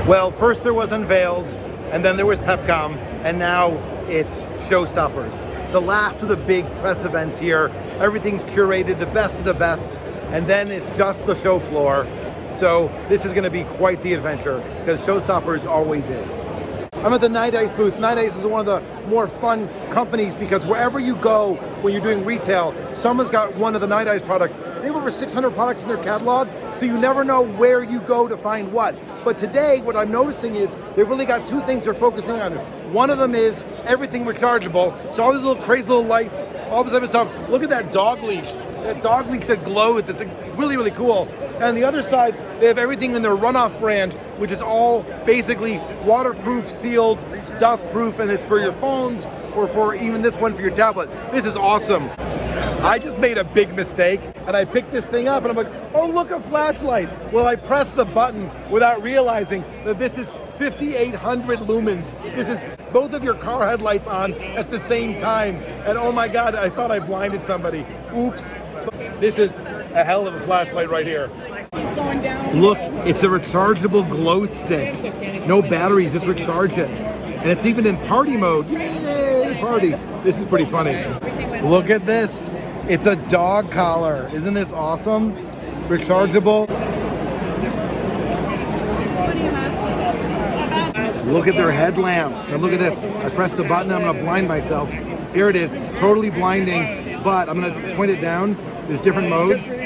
Well, first there was Unveiled, and then there was PepCom, and now it's Showstoppers. The last of the big press events here. Everything's curated, the best of the best, and then it's just the show floor. So this is gonna be quite the adventure, because Showstoppers always is. I'm at the NiteIze booth. NiteIze is one of the more fun companies because wherever you go when you're doing retail, someone's got one of the NiteIze products. They have over 600 products in their catalog, so you never know where you go to find what. But today, what I'm noticing is they've really got two things they're focusing on. One of them is everything rechargeable. So all these little crazy little lights, all this type of stuff. Look at that dog leash. That dog leash that glows. It's really, really cool. And on the other side, they have everything in their Runoff brand, which is all basically waterproof, sealed, dust-proof, and it's for your phones or for even this one for your tablet. This is awesome. I just made a big mistake and I picked this thing up and I'm like, oh, look, a flashlight. Well, I pressed the button without realizing that this is 5,800 lumens. This is both of your car headlights on at the same time. And oh my God, I thought I blinded somebody. Oops. This is a hell of a flashlight right here. Look, it's a rechargeable glow stick. No batteries, just recharge it. And it's even in party mode. Yay, party. This is pretty funny. Look at this. It's a dog collar. Isn't this awesome? Rechargeable. Look at their headlamp. Now look at this. I pressed the button, I'm gonna blind myself. Here it is, totally blinding, but I'm gonna point it down. There's different modes.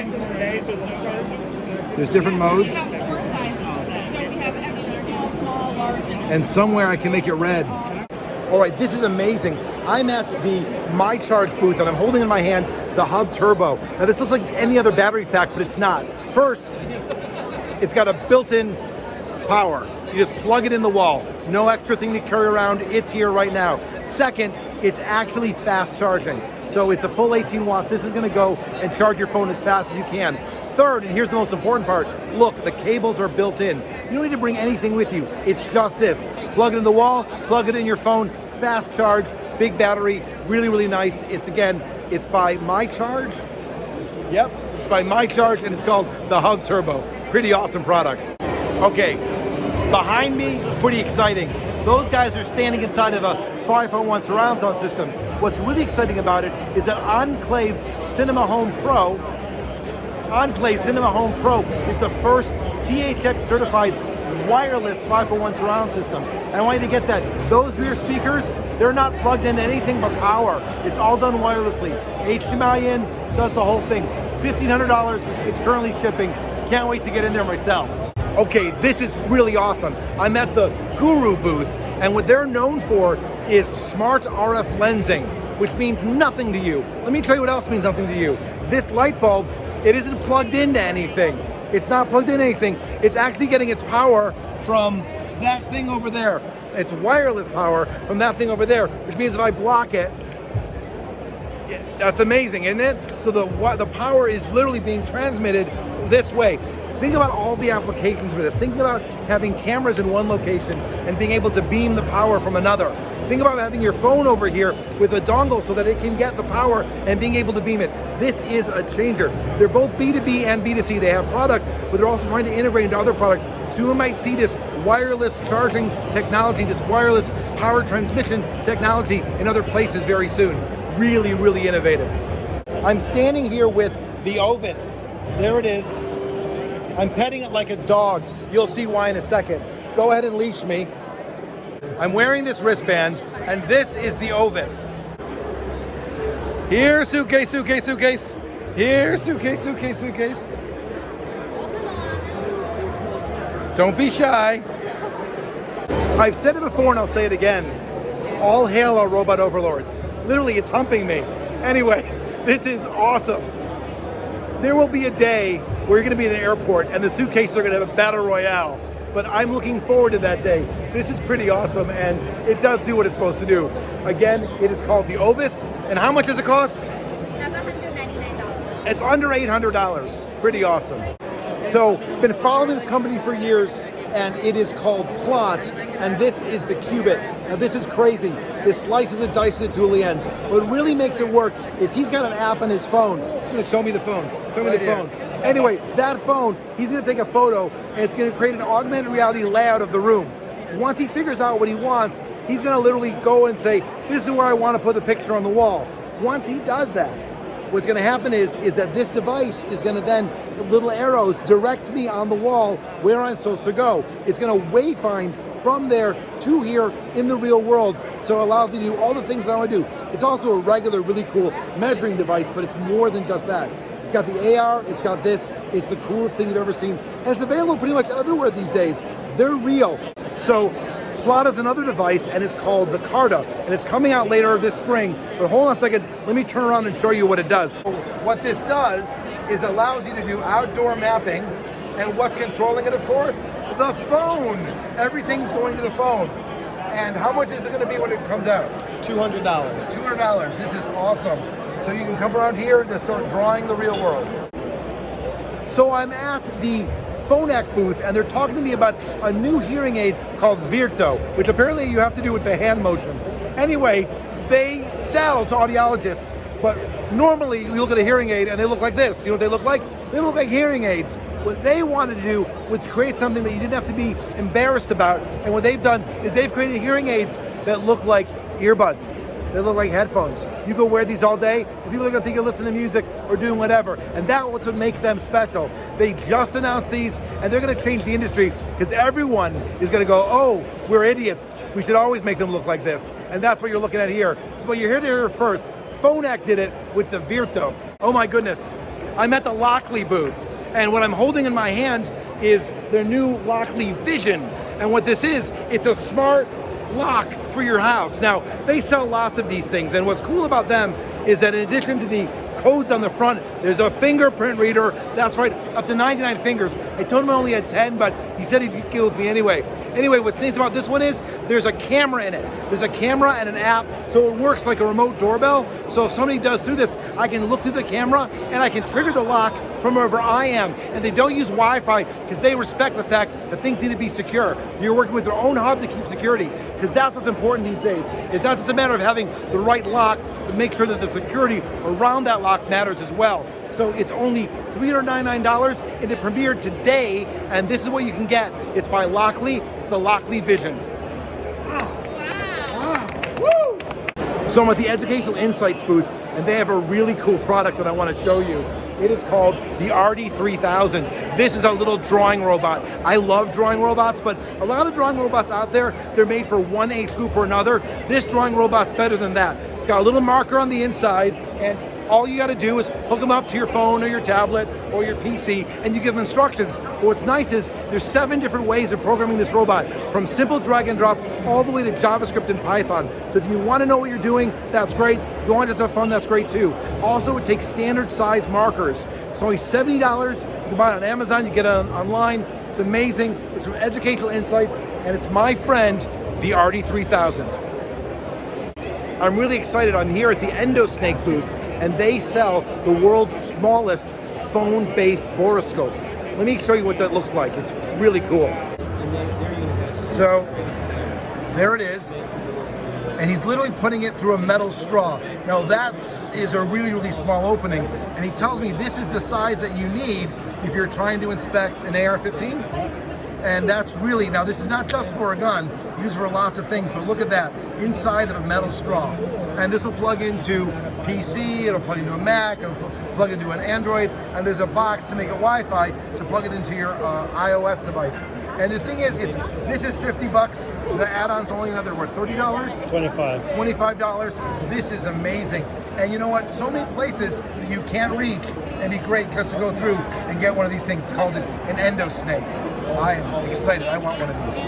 There's different modes. And somewhere I can make it red. All right, this is amazing. I'm at the myCharge booth and I'm holding in my hand the Hub Turbo. Now this looks like any other battery pack, but it's not. First, it's got a built-in power. You just plug it in the wall. No extra thing to carry around. It's here right now. Second, it's actually fast charging. So it's a full 18 watts. This is gonna go and charge your phone as fast as you can. Third, and here's the most important part, look, the cables are built in. You don't need to bring anything with you. It's just this. Plug it in the wall, plug it in your phone, fast charge, big battery, really, really nice. It's by myCharge. Yep, it's by myCharge and it's called the Hub Turbo. Pretty awesome product. Okay, behind me, it's pretty exciting. Those guys are standing inside of a 5.1 surround sound system. What's really exciting about it is that Enclave's cineHome Pro is the first THX certified wireless 5.1 surround system. And I want you to get that. Those rear speakers, they're not plugged into anything but power. It's all done wirelessly. HDMI in, does the whole thing. $1,500, it's currently shipping. Can't wait to get in there myself. Okay, this is really awesome. I'm at the Guru booth, and what they're known for is smart RF lensing, which means nothing to you. Let me tell you what else means nothing to you. This light bulb, it isn't plugged into anything. It's not plugged into anything. It's actually getting its power from that thing over there. It's wireless power from that thing over there, which means if I block it, that's amazing, isn't it? So the power is literally being transmitted this way. Think about all the applications for this. Think about having cameras in one location and being able to beam the power from another. Think about having your phone over here with a dongle so that it can get the power and being able to beam it. This is a changer. They're both B2B and B2C. They have product, but they're also trying to integrate into other products. So you might see this wireless charging technology, this wireless power transmission technology in other places very soon. Really, really innovative. I'm standing here with the Ovis. There it is. I'm petting it like a dog. You'll see why in a second. Go ahead and leash me. I'm wearing this wristband, and this is the Ovis. Here, suitcase, suitcase, suitcase. Here, suitcase, suitcase, suitcase. Don't be shy. I've said it before and I'll say it again. All hail our robot overlords. Literally, it's humping me. Anyway, this is awesome. There will be a day where you're gonna be in an airport and the suitcases are gonna have a battle royale. But I'm looking forward to that day. This is pretty awesome and it does do what it's supposed to do. Again, it is called the Ovis. And how much does it cost? $799. It's under $800. Pretty awesome. So, been following this company for years and it is called Plott, and this is the Cubit. Now this is crazy. This slices and dices at dual ends. What really makes it work is he's got an app on his phone. He's gonna show me the phone. Show me the phone. Anyway, that phone, he's gonna take a photo and it's gonna create an augmented reality layout of the room. Once he figures out what he wants, he's gonna literally go and say, this is where I wanna put the picture on the wall. Once he does that, what's gonna happen is that this device is gonna then, little arrows, direct me on the wall where I'm supposed to go. It's gonna wayfind from there to here in the real world, so it allows me to do all the things that I want to do. It's also a regular, really cool measuring device, but it's more than just that. It's got the AR, it's got this, it's the coolest thing you've ever seen, and it's available pretty much everywhere these days. They're real. So Plott is another device, and it's called the Carta, and it's coming out later this spring, but hold on a second, let me turn around and show you what it does. What this does is allows you to do outdoor mapping, and what's controlling it, of course? The phone. Everything's going to the phone. And how much is it going to be when it comes out? $200. $200. This is awesome. So you can come around here and just start drawing the real world. So I'm at the Phonak booth, and they're talking to me about a new hearing aid called Virto, which apparently you have to do with the hand motion. Anyway, they sell to audiologists, but normally you look at a hearing aid and they look like this. You know what they look like? They look like hearing aids. What they wanted to do was create something that you didn't have to be embarrassed about. And what they've done is they've created hearing aids that look like earbuds. They look like headphones. You go wear these all day, and people are gonna think you're listening to music or doing whatever. And that's what's to make them special. They just announced these, and they're gonna change the industry because everyone is gonna go, oh, we're idiots. We should always make them look like this. And that's what you're looking at here. So what you're here to hear first, Phonak did it with the Virto. Oh my goodness. I'm at the Lockley booth. And what I'm holding in my hand is their new Lockley Vision. And what this is, it's a smart lock for your house. Now, they sell lots of these things, and what's cool about them is that in addition to the codes on the front, there's a fingerprint reader. That's right, up to 99 fingers. I told him I only had 10, but he said he'd deal with me anyway. Anyway, what's nice about this one is there's a camera in it. There's a camera and an app, so it works like a remote doorbell. So if somebody does through this, I can look through the camera and I can trigger the lock from wherever I am. And they don't use Wi-Fi because they respect the fact that things need to be secure. You're working with their own hub to keep security, because that's what's important these days. It's not just a matter of having the right lock, but make sure that the security around that lock matters as well. So it's only $399, and it premiered today, and this is what you can get. It's by Lockley, it's the Lockley Vision. Wow. Woo! So I'm at the Educational Insights booth, and they have a really cool product that I want to show you. It is called the Artie 3000. This is a little drawing robot. I love drawing robots, but a lot of drawing robots out there, they're made for one age group or another. This drawing robot's better than that. It's got a little marker on the inside, and all you gotta do is hook them up to your phone or your tablet or your PC, and you give them instructions. But what's nice is there's 7 different ways of programming this robot, from simple drag and drop all the way to JavaScript and Python. So if you wanna know what you're doing, that's great. If you want to have fun, that's great too. Also, it takes standard size markers. It's only $70. You can buy it on Amazon, you get it online. It's amazing. It's from Educational Insights, and it's my friend, the Artie 3000. I'm really excited. I'm here at the EndoSnake booth, and they sell the world's smallest phone-based borescope. Let me show you what that looks like. It's really cool. So, there it is. And he's literally putting it through a metal straw. Now that is a really, really small opening. And he tells me this is the size that you need if you're trying to inspect an AR-15. And that's really, now this is not just for a gun, used for lots of things, but look at that, inside of a metal straw. And this will plug into PC, it'll plug into a Mac, it'll plug into an Android, and there's a box to make it Wi-Fi to plug it into your iOS device. And the thing is, this is $50. The add-on's only another, what, $30? $25. This is amazing. And you know what? So many places that you can't reach, and be great just to go through and get one of these things. It's called an EndoSnake. I am excited. I want one of these.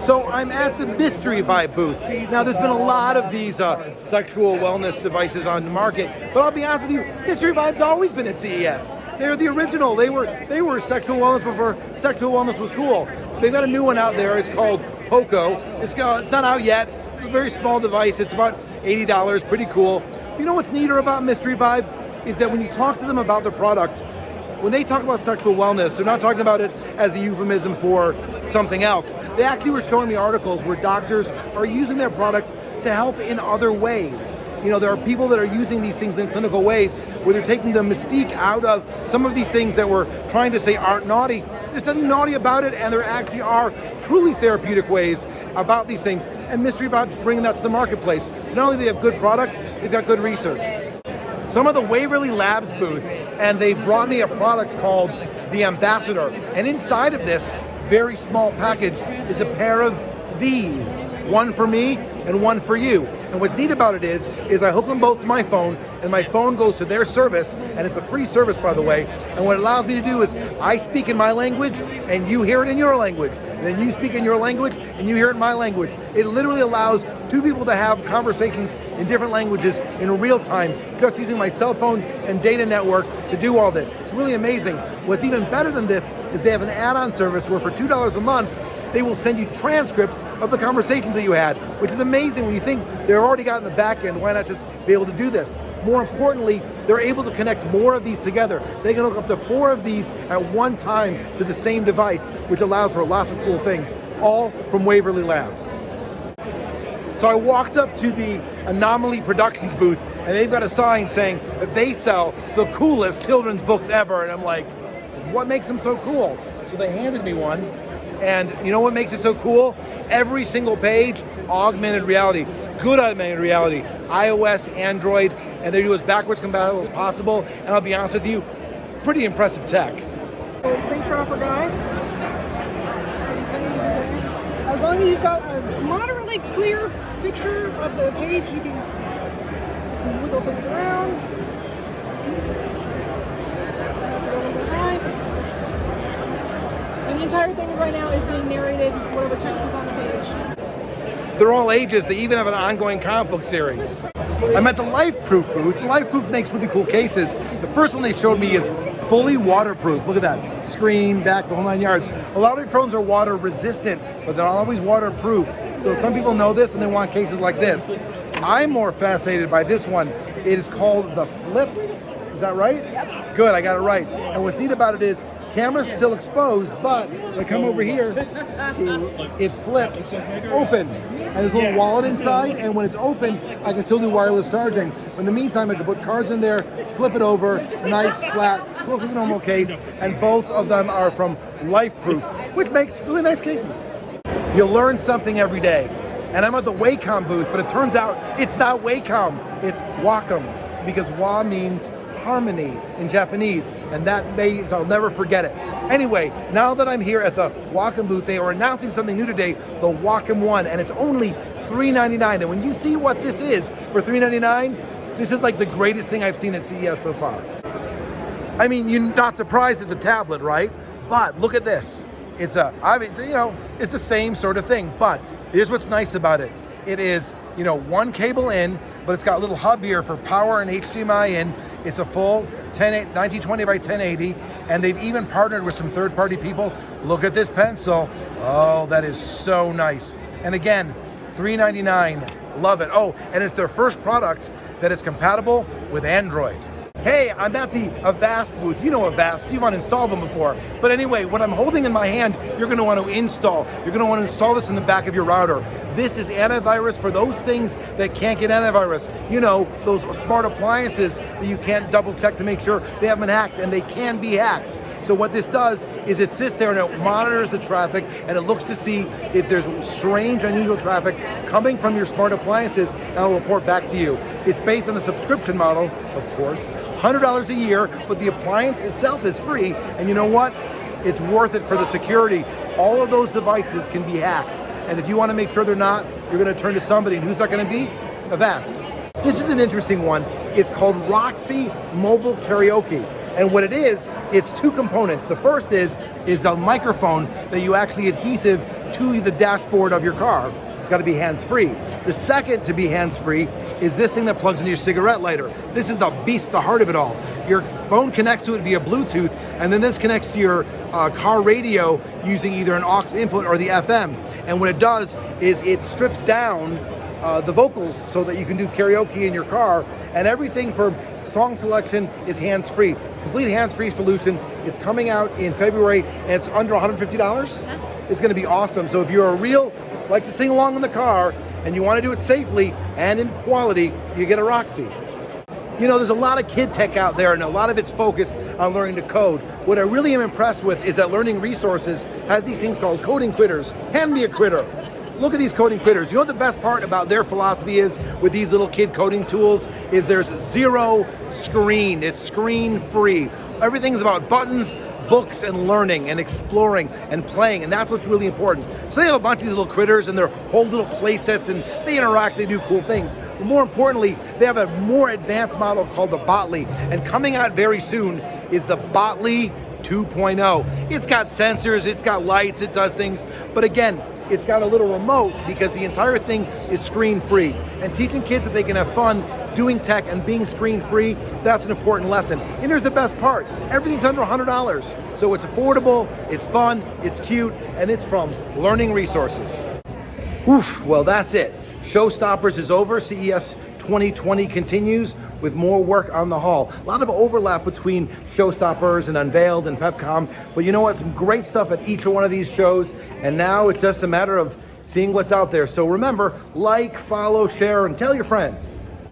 So I'm at the MysteryVibe booth. Now there's been a lot of these sexual wellness devices on the market, but I'll be honest with you, MysteryVibe's always been at CES. They're the original. They were sexual wellness before sexual wellness was cool. They've got a new one out there. It's called Poco. It's not out yet. A very small device. It's about $80. Pretty cool. You know what's neater about MysteryVibe is that when you talk to them about their product, when they talk about sexual wellness, they're not talking about it as a euphemism for something else. They actually were showing me articles where doctors are using their products to help in other ways. You know, there are people that are using these things in clinical ways where they're taking the mystique out of some of these things that we're trying to say aren't naughty. There's nothing naughty about it, and there actually are truly therapeutic ways about these things. And MysteryVibe's bringing that to the marketplace. Not only do they have good products, they've got good research. So I'm at the Waverly Labs booth, and they brought me a product called the Ambassador. And inside of this very small package is a pair of these, one for me and one for you. And what's neat about it is I hook them both to my phone, and my phone goes to their service, and it's a free service, by the way. And what it allows me to do is I speak in my language and you hear it in your language, and then you speak in your language and you hear it in my language. It literally allows two people to have conversations in different languages in real time, just using my cell phone and data network to do all this. It's really amazing. What's even better than this is they have an add-on service where for $2 a month, they will send you transcripts of the conversations that you had, which is amazing when you think they're already got in the back end. Why not just be able to do this? More importantly, they're able to connect more of these together. They can hook up to 4 of these at one time to the same device, which allows for lots of cool things, all from Waverly Labs. So I walked up to the Anomaly Productions booth, and they've got a sign saying that they sell the coolest children's books ever. And I'm like, what makes them so cool? So they handed me one. And you know what makes it so cool? Every single page, augmented reality, good augmented reality, iOS, Android, and they do as backwards compatible as possible. And I'll be honest with you, pretty impressive tech. Sync Shopper guy. As long as you've got a moderately clear picture of the page, you can wiggle things around. And the entire thing right now is being narrated, whatever text is on the page. They're all ages. They even have an ongoing comic book series. I'm at the Lifeproof booth. Lifeproof makes really cool cases. The first one they showed me is fully waterproof. Look at that. Screen, back, the whole 9 yards. A lot of your phones are water resistant, but they're not always waterproof. So some people know this and they want cases like this. I'm more fascinated by this one. It is called the Flip. Is that right? Yep. Good, I got it right. And what's neat about it is camera's still exposed, but when I come over here, it flips open. And there's a little wallet inside, and when it's open, I can still do wireless charging. In the meantime, I can put cards in there, flip it over, nice, flat, look like a normal case, and both of them are from Lifeproof, which makes really nice cases. You learn something every day. And I'm at the Wacom booth, but it turns out it's not Wacom, it's Wacom, because Wa means harmony in Japanese, and that means I'll never forget it. Anyway, now that I'm here at the Wacom booth, they are announcing something new today, the Wacom One, and it's only $399. And when you see what this is for $399, this is like the greatest thing I've seen at CES so far. I mean, you're not surprised it's a tablet, right? But look at this. It's it's the same sort of thing, but here's what's nice about it. It is, one cable in, but it's got a little hub here for power and HDMI in. It's a full 1920 by 1080, and they've even partnered with some third-party people. Look at this pencil. Oh, that is so nice. And again, $399. Love it. Oh, and it's their first product that is compatible with Android. Hey, I'm at the Avast booth. You know Avast, you've uninstalled them before. But anyway, what I'm holding in my hand, you're gonna want to install. You're gonna want to install this in the back of your router. This is antivirus for those things that can't get antivirus. Those smart appliances that you can't double check to make sure they haven't been hacked, and they can be hacked. So what this does is it sits there and it monitors the traffic, and it looks to see if there's strange, unusual traffic coming from your smart appliances, and it'll report back to you. It's based on a subscription model, of course, $100 a year, but the appliance itself is free, and you know what? It's worth it for the security. All of those devices can be hacked, and if you want to make sure they're not, you're going to turn to somebody, and who's that going to be? Avast. This is an interesting one. It's called Roxy Mobile Karaoke. And what it is, it's 2 components. The first is a microphone that you actually adhesive to the dashboard of your car. It's got to be hands-free. The second to be hands-free is this thing that plugs into your cigarette lighter. This is the beast, the heart of it all. Your phone connects to it via Bluetooth, and then this connects to your car radio using either an aux input or the FM. And what it does is it strips down the vocals so that you can do karaoke in your car, and everything from song selection is hands-free. Complete hands-free solution. It's coming out in February, and it's under $150. It's going to be awesome. So if you're like to sing along in the car, and you want to do it safely and in quality, you get a Roxy. You know, there's a lot of kid tech out there, and a lot of it's focused on learning to code. What I really am impressed with is that Learning Resources has these things called coding critters. Hand me a critter. Look at these coding critters. You know what the best part about their philosophy is with these little kid coding tools? Is there's zero screen. It's screen free. Everything's about buttons, books, and learning, and exploring, and playing, and that's what's really important. So they have a bunch of these little critters, and they're whole little play sets, and they interact, they do cool things. But more importantly, they have a more advanced model called the Botley, and coming out very soon is the Botley 2.0. It's got sensors, it's got lights, it does things, but again, it's got a little remote because the entire thing is screen free. And teaching kids that they can have fun doing tech and being screen free, that's an important lesson. And here's the best part, everything's under $100. So it's affordable, it's fun, it's cute, and it's from Learning Resources. Oof, well that's it. Showstoppers is over, CES 2020 continues with more work on the hall. A lot of overlap between Showstoppers and Unveiled and PepCom, but you know what, some great stuff at each one of these shows, and now it's just a matter of seeing what's out there. So remember, like, follow, share, and tell your friends.